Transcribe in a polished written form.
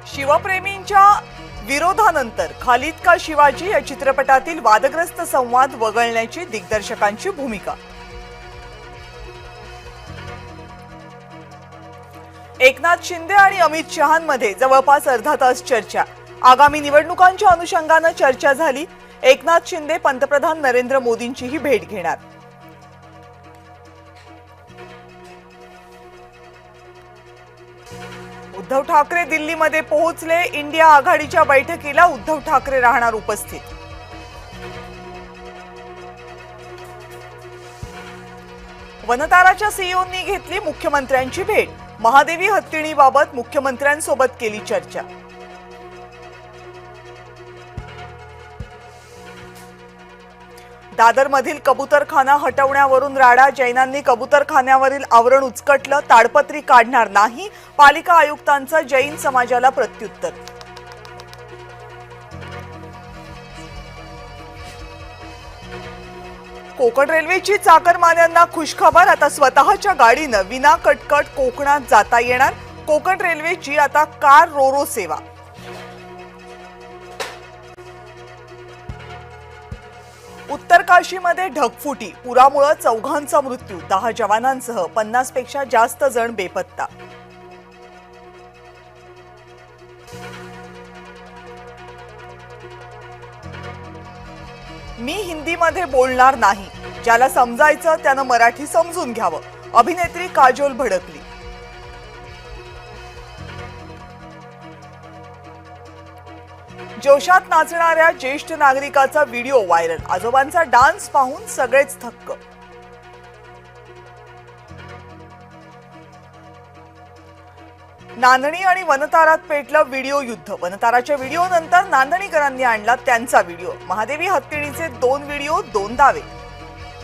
शिवप्रेमींच्या विरोधानंतर खालीद का शिवाजी या चित्रपटातील वादग्रस्त संवाद वगळण्याची दिग्दर्शकांची भूमिका। एकनाथ शिंदे आणि अमित शहांमध्ये जवळपास अर्धा तास चर्चा। आगामी निवडणुकांच्या अनुषंगाने चर्चा झाली। एकनाथ शिंदे पंतप्रधान नरेंद्र मोदींचीही भेट घेणार। उद्धव ठाकरे दिल्लीमध्ये पोहोचले। इंडिया आघाडीच्या बैठकीला उद्धव ठाकरे राहणार उपस्थित। वनताराच्या सीईओंनी घेतली मुख्यमंत्र्यांची भेट। महादेवी हत्तीणीबाबत मुख्यमंत्र्यांसोबत केली चर्चा। दादरमधील कबूतरखाना हटवण्यावरून राडा। जैनांनी कबूतरखान्यावरील आवरण उचकटलं। ताडपत्री काढणार नाही, पालिका आयुक्तांचं जैन समाजाला प्रत्युत्तर। कोकण रेल्वेची चाकरमान्यांना खुशखबर। आता स्वतःच्या गाडीनं विना कटकट कोकणात जाता येणार। कोकण रेल्वेची आता कार रोरो सेवा। उत्तर काशीमध्ये ढगफुटी। पुरामुळे चौघांचा मृत्यू। 10 जवानांसह 50 पेक्षा जास्त जण बेपत्ता। मी हिंदीमध्ये बोलणार नाही, ज्याला समजायचं त्यानं मराठी समजून घ्यावं। अभिनेत्री काजोल भडकली। जोशात नाचणाऱ्या ज्येष्ठ नागरिकाचा व्हिडिओ व्हायरल। आजोबांचा डान्स पाहून सगळेच थक्क। नांदणी आणि वनतारात पेटलं व्हिडिओ युद्ध। वनताराच्या व्हिडिओ नंतर नांदणीकरांनी आणला त्यांचा व्हिडिओ। महादेवी हत्तीणीचे 2 व्हिडिओ 2 दावे।